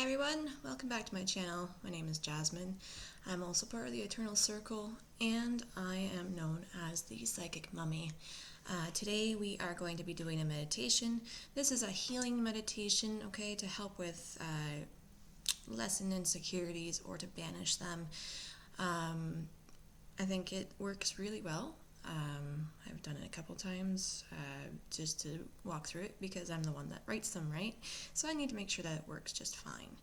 Hi everyone, welcome back to my channel. My name is Jasmine. I'm also part of the Eternal Circle and I am known as the Psychic Mummy. Today we are going to be doing a meditation. This is a healing meditation, okay, to help with lessen insecurities or to banish them. I think it works really well. I've done it a couple times just to walk through it because I'm the one that writes them, right? So I need to make sure that it works just fine.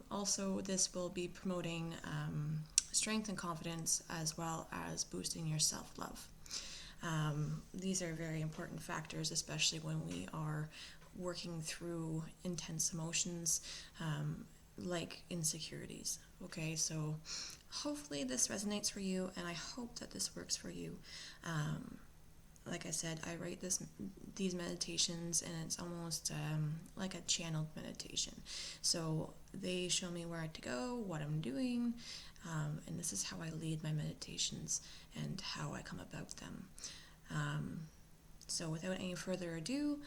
Also, this will be promoting strength and confidence as well as boosting your self-love. These are very important factors, especially when we are working through intense emotions like insecurities. Okay, so hopefully this resonates for you, and I hope that this works for you. Like I said, I write these meditations, and it's almost like a channeled meditation. So they show me where to go, what I'm doing, and this is how I lead my meditations and how I come about them. So without any further ado,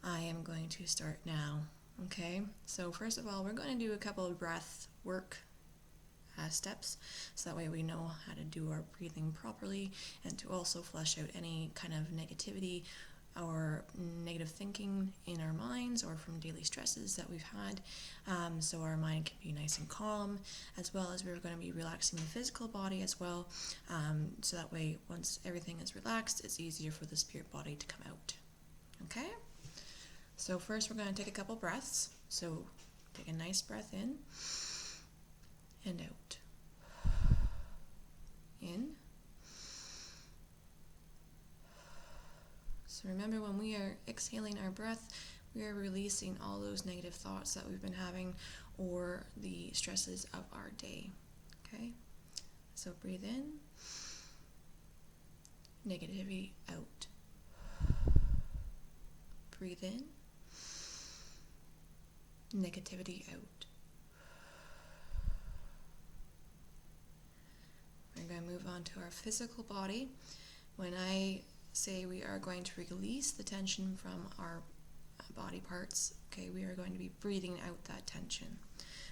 I am going to start now. Okay, so first of all, we're going to do a couple of breath work steps, so that way we know how to do our breathing properly and to also flush out any kind of negativity or negative thinking in our minds or from daily stresses that we've had, so our mind can be nice and calm, as well as we're going to be relaxing the physical body as well, so that way once everything is relaxed, it's easier for the spirit body to come out. Okay, so first we're going to take a couple breaths. So take a nice breath in and out. In. So remember, when we are exhaling our breath, we are releasing all those negative thoughts that we've been having or the stresses of our day. Okay? So breathe in. Negativity out. Breathe in. Negativity out. We're going to move on to our physical body. When I say we are going to release the tension from our body parts, okay, we are going to be breathing out that tension.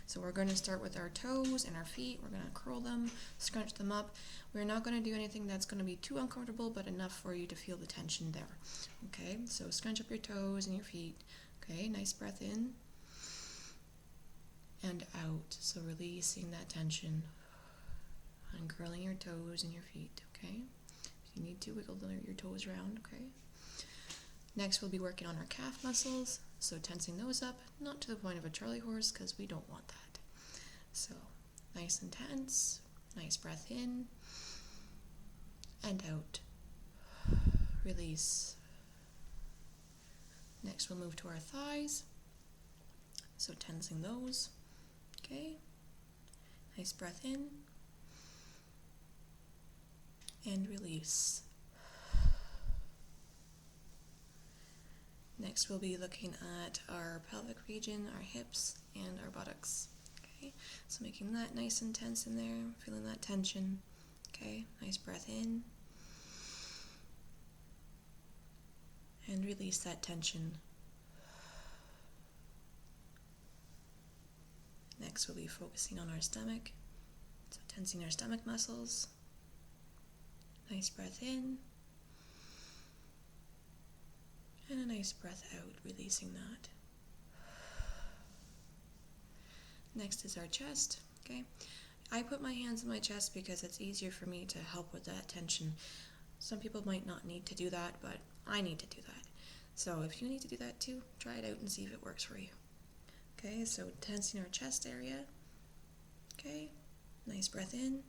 So we're going to start with our toes and our feet. We're going to curl them, scrunch them up. We're not going to do anything that's going to be too uncomfortable, but enough for you to feel the tension there. Okay, so scrunch up your toes and your feet. Okay, nice breath in and out. So releasing that tension. Uncurling your toes and your feet, okay? If you need to, wiggle your toes around, okay? Next, we'll be working on our calf muscles, so tensing those up, not to the point of a Charlie horse, because we don't want that. So, nice and tense, nice breath in, and out. Release. Next, we'll move to our thighs, so tensing those, okay? Nice breath in, and release. Next, we'll be looking at our pelvic region, our hips, and our buttocks. Okay, so making that nice and tense in there, feeling that tension. Okay, nice breath in, and release that tension. Next, we'll be focusing on our stomach, so tensing our stomach muscles. Nice breath in, and a nice breath out, releasing that. Next is our chest, okay? I put my hands on my chest because it's easier for me to help with that tension. Some people might not need to do that, but I need to do that. So if you need to do that too, try it out and see if it works for you. Okay, so tensing our chest area. Okay, nice breath in,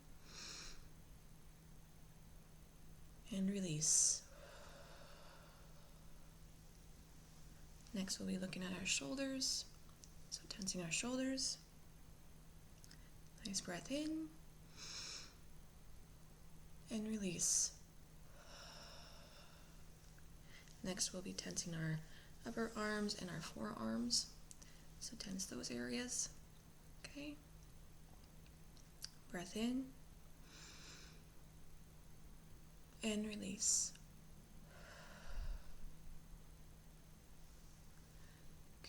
and release. Next, we'll be looking at our shoulders. So tensing our shoulders. Nice breath in, and release. Next, we'll be tensing our upper arms and our forearms. So tense those areas. Okay. Breath in, and release.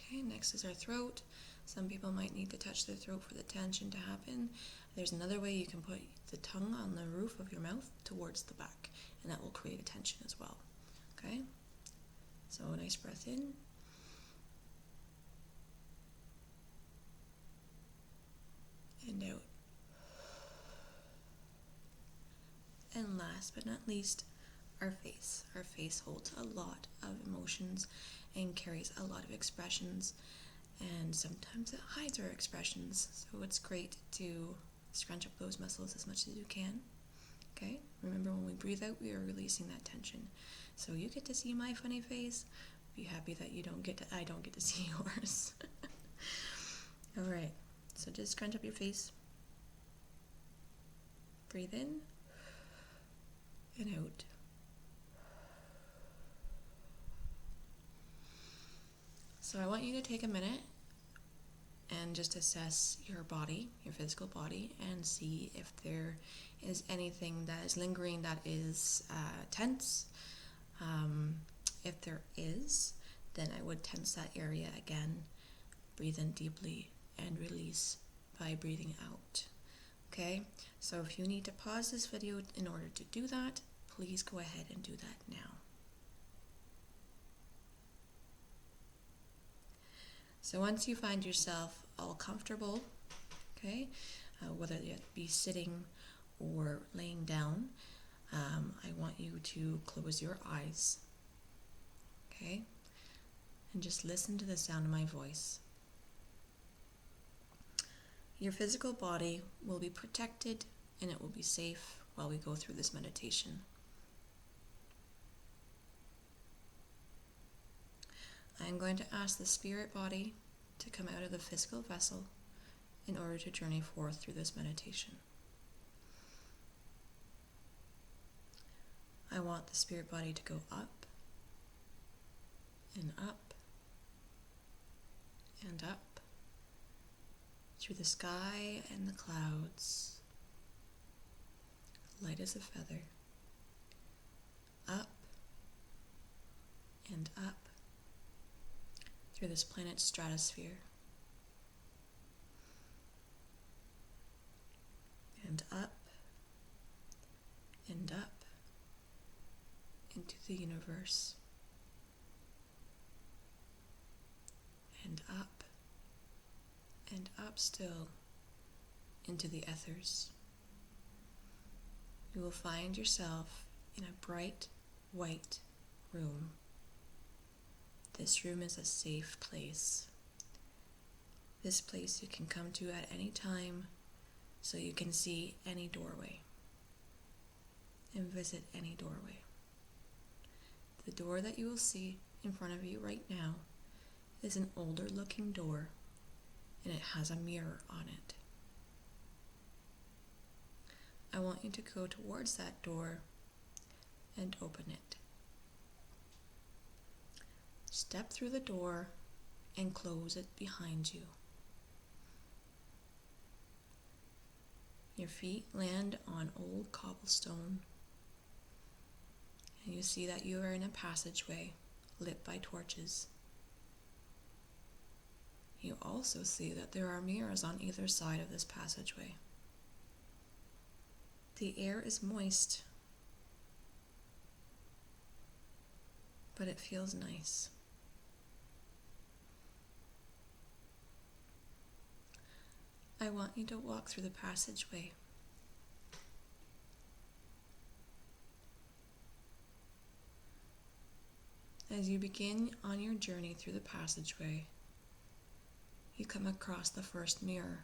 Okay, next is our throat. Some people might need to touch their throat for the tension to happen. There's another way you can put the tongue on the roof of your mouth towards the back, and that will create a tension as well. Okay? So a nice breath in. And out. And last but not least, our face. Our face holds a lot of emotions and carries a lot of expressions, and sometimes it hides our expressions. So it's great to scrunch up those muscles as much as you can. Okay? Remember, when we breathe out, we are releasing that tension. So you get to see my funny face. Be happy that I don't get to see yours. All right. So just scrunch up your face. Breathe in and out. So I want you to take a minute and just assess your body, your physical body, and see if there is anything that is lingering that is tense. If there is, then I would tense that area again. Breathe in deeply and release by breathing out. Okay? So if you need to pause this video in order to do that, please go ahead and do that now. So once you find yourself all comfortable, okay, whether it be sitting or laying down, I want you to close your eyes, okay, and just listen to the sound of my voice. Your physical body will be protected and it will be safe while we go through this meditation. I'm going to ask the spirit body to come out of the physical vessel in order to journey forth through this meditation. I want the spirit body to go up and up and up through the sky and the clouds, light as a feather, up and up through this planet's stratosphere, and up and up into the universe, and up still into the ethers. You will find yourself in a bright white room. This room is a safe place. This place you can come to at any time, so you can see any doorway and visit any doorway. The door that you will see in front of you right now is an older looking door, and it has a mirror on it. I want you to go towards that door and open it. Step through the door and close it behind you. Your feet land on old cobblestone, and you see that you are in a passageway lit by torches. You also see that there are mirrors on either side of this passageway. The air is moist, but it feels nice. I want you to walk through the passageway. As you begin on your journey through the passageway, you come across the first mirror.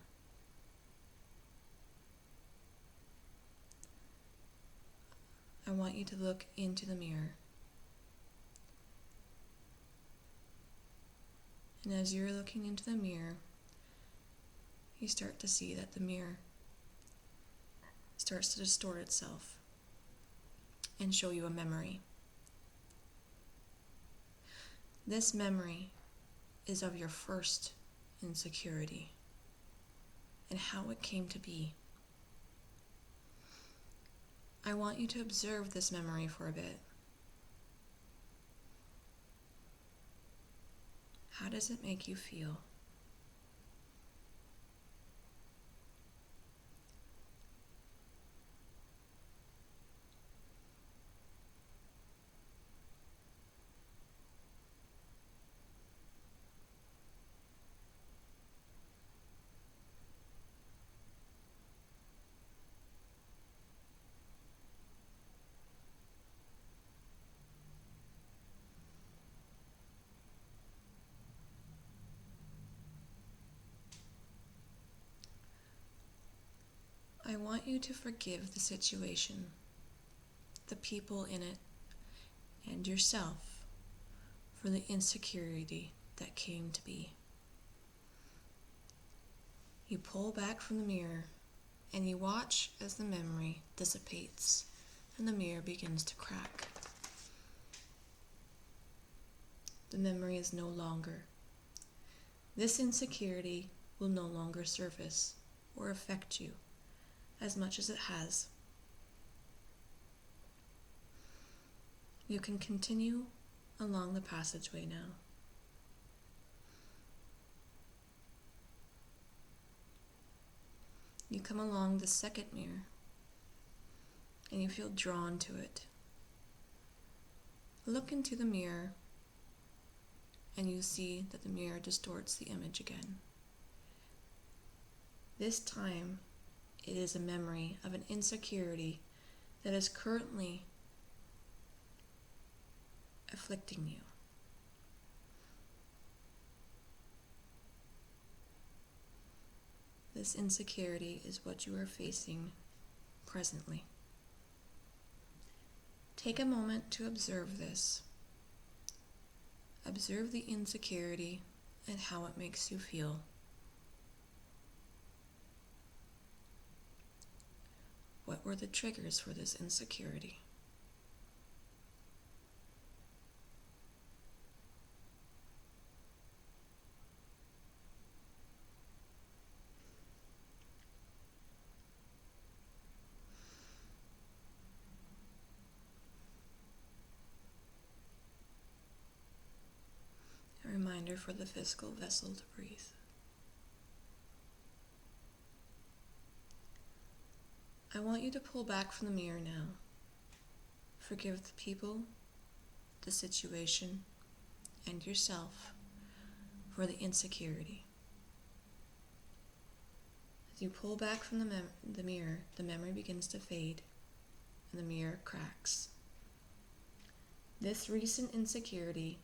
I want you to look into the mirror. And as you're looking into the mirror, you start to see that the mirror starts to distort itself and show you a memory. This memory is of your first insecurity and how it came to be. I want you to observe this memory for a bit. How does it make you feel? I want you to forgive the situation, the people in it, and yourself for the insecurity that came to be. You pull back from the mirror and you watch as the memory dissipates and the mirror begins to crack. The memory is no longer. This insecurity will no longer surface or affect you as much as it has. You can continue along the passageway now. You come along the second mirror and you feel drawn to it. Look into the mirror and you see that the mirror distorts the image again. This time, it is a memory of an insecurity that is currently afflicting you. This insecurity is what you are facing presently. Take a moment to observe this. Observe the insecurity and how it makes you feel. What were the triggers for this insecurity? A reminder for the physical vessel to breathe. I want you to pull back from the mirror now. Forgive the people, the situation, and yourself for the insecurity. As you pull back from the mirror, the memory begins to fade and the mirror cracks. This recent insecurity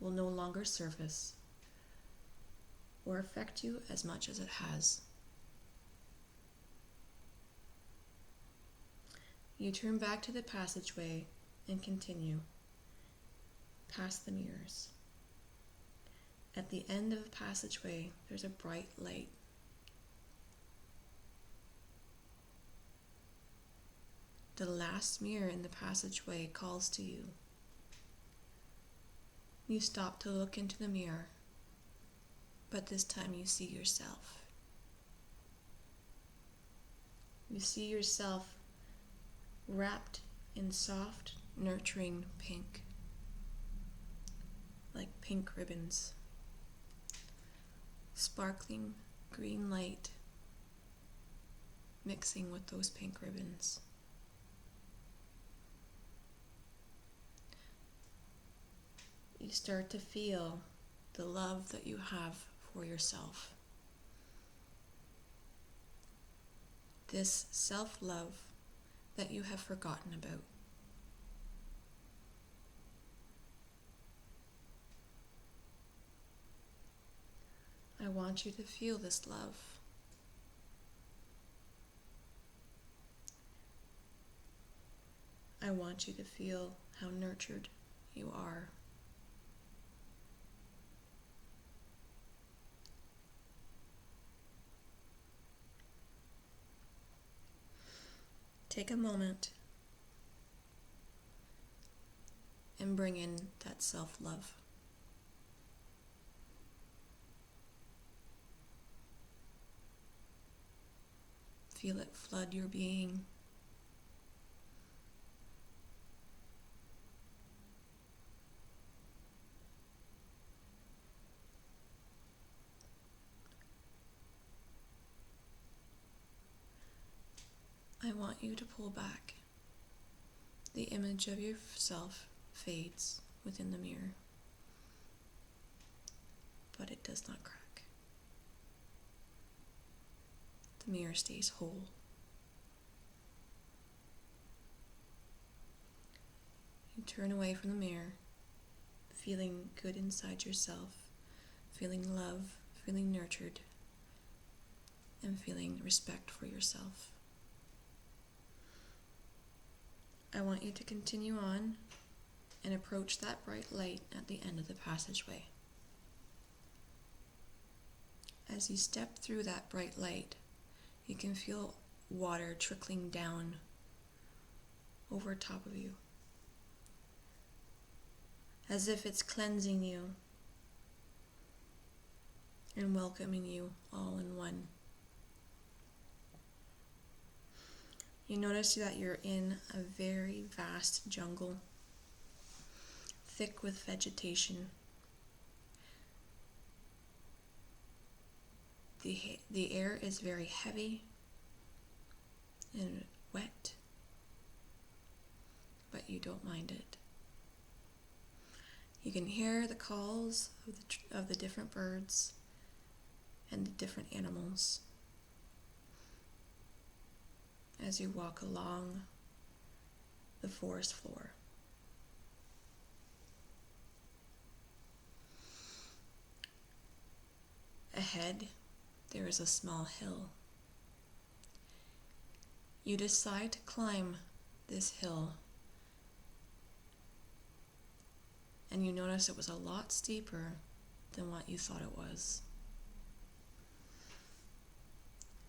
will no longer surface or affect you as much as it has. You turn back to the passageway and continue past the mirrors. At the end of the passageway, there's a bright light. The last mirror in the passageway calls to you. You stop to look into the mirror, but this time you see yourself. You see yourself wrapped in soft, nurturing pink, like pink ribbons. Sparkling green light mixing with those pink ribbons. You start to feel the love that you have for yourself. This self-love that you have forgotten about. I want you to feel this love. I want you to feel how nurtured you are. Take a moment and bring in that self-love. Feel it flood your being. I want you to pull back. The image of yourself fades within the mirror, but it does not crack. The mirror stays whole. You turn away from the mirror, feeling good inside yourself, feeling love, feeling nurtured, and feeling respect for yourself. I want you to continue on and approach that bright light at the end of the passageway. As you step through that bright light, you can feel water trickling down over top of you, as if it's cleansing you and welcoming you all in one. You notice that you're in a very vast jungle, thick with vegetation. The air is very heavy and wet, but you don't mind it. You can hear the calls of the different birds and the different animals as you walk along the forest floor. Ahead, there is a small hill. You decide to climb this hill, and you notice it was a lot steeper than what you thought it was.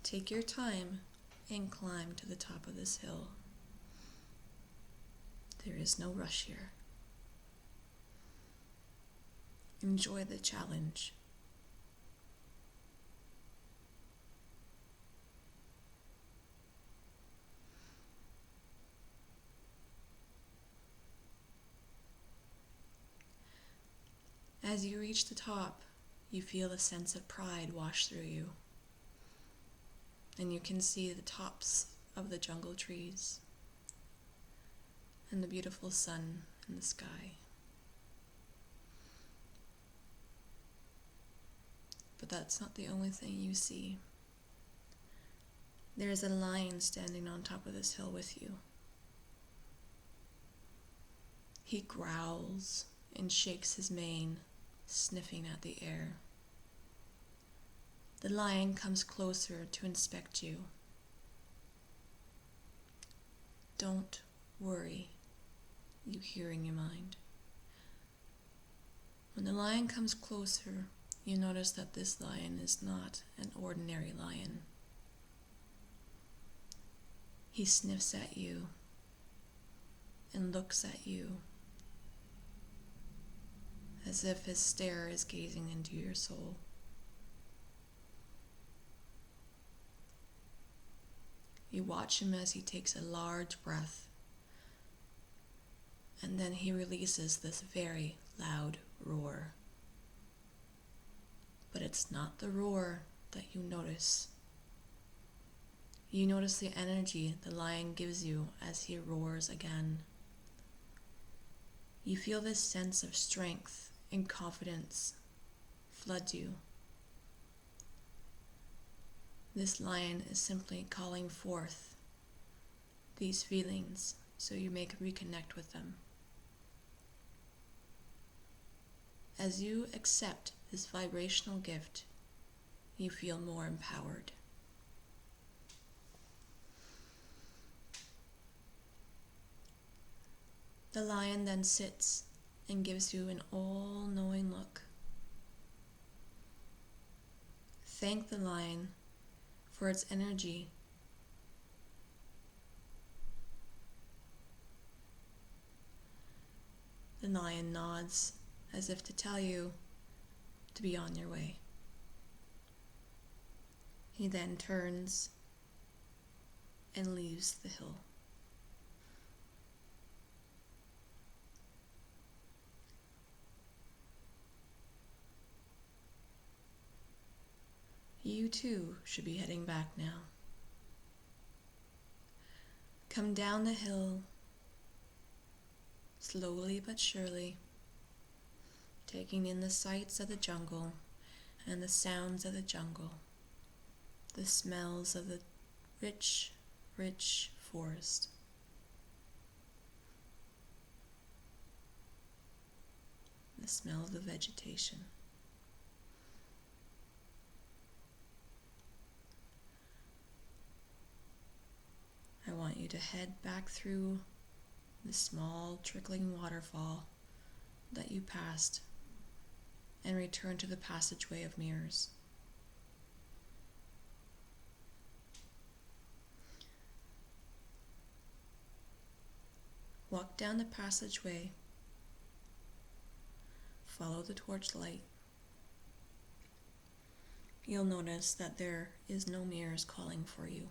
Take your time and climb to the top of this hill. There is no rush here. Enjoy the challenge. As you reach the top, you feel a sense of pride wash through you, and you can see the tops of the jungle trees and the beautiful sun in the sky. But that's not the only thing you see. There is a lion standing on top of this hill with you. He growls and shakes his mane, sniffing at the air. The lion comes closer to inspect you. Don't worry, you hear in your mind. When the lion comes closer, you notice that this lion is not an ordinary lion. He sniffs at you and looks at you as if his stare is gazing into your soul. You watch him as he takes a large breath, and then he releases this very loud roar. But it's not the roar that you notice. You notice the energy the lion gives you as he roars again. You feel this sense of strength and confidence flood you. This lion is simply calling forth these feelings so you may reconnect with them. As you accept this vibrational gift, you feel more empowered. The lion then sits and gives you an all-knowing look. Thank the lion for its energy. The lion nods as if to tell you to be on your way. He then turns and leaves the hill. You too should be heading back now. Come down the hill, slowly but surely, taking in the sights of the jungle and the sounds of the jungle, the smells of the rich, rich forest. The smell of the vegetation. I want you to head back through the small trickling waterfall that you passed and return to the passageway of mirrors. Walk down the passageway, follow the torchlight. You'll notice that there is no mirrors calling for you.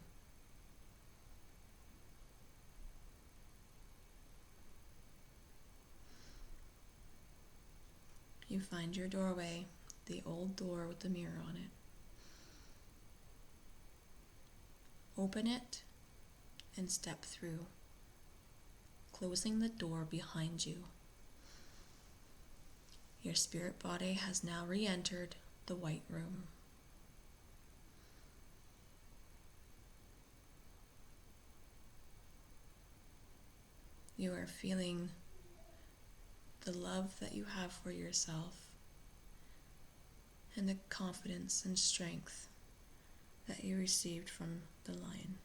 You find your doorway, the old door with the mirror on it. Open it and step through, closing the door behind you. Your spirit body has now re-entered the white room. You are feeling the love that you have for yourself and the confidence and strength that you received from the lion,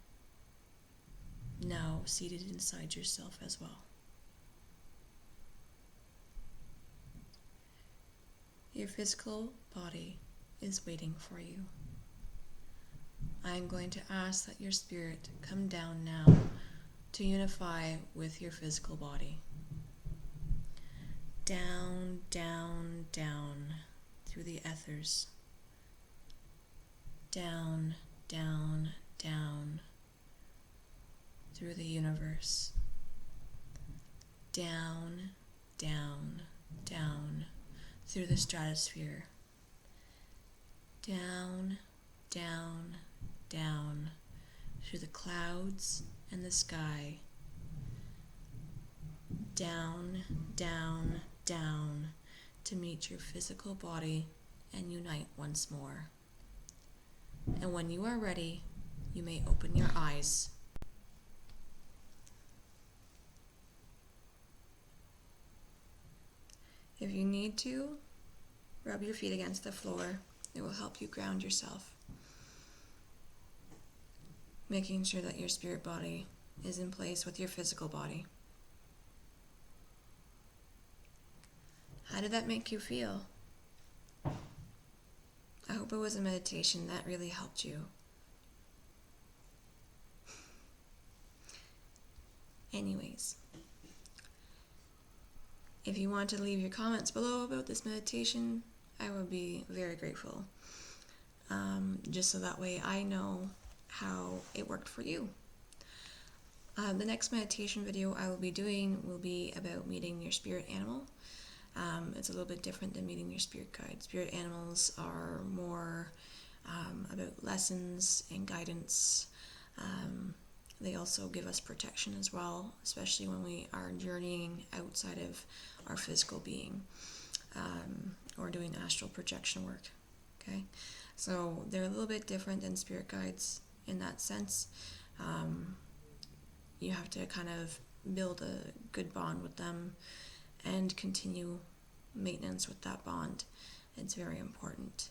now seated inside yourself as well. Your physical body is waiting for you. I am going to ask that your spirit come down now to unify with your physical body. Down, down, down through the ethers. Down, down, down through the universe. Down, down, down through the stratosphere. Down, down, down through the clouds and the sky. Down, down, down to meet your physical body and unite once more. And when you are ready, you may open your eyes. If you need to, rub your feet against the floor. It will help you ground yourself. Making sure that your spirit body is in place with your physical body. How did that make you feel? I hope it was a meditation that really helped you. Anyways, if you want to leave your comments below about this meditation, I would be very grateful. Just so that way I know how it worked for you. The next meditation video I will be doing will be about meeting your spirit animal. It's a little bit different than meeting your spirit guide. Spirit animals are more about lessons and guidance. They also give us protection as well, especially when we are journeying outside of our physical being or doing astral projection work. Okay, so they're a little bit different than spirit guides in that sense. You have to kind of build a good bond with them and continue maintenance with that bond. It's very important.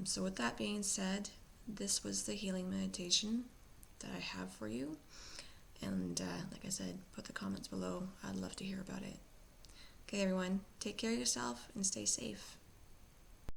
So with that being said, this was the healing meditation that I have for you. And like I said, put the comments below. I'd love to hear about it. Okay, everyone, take care of yourself and stay safe.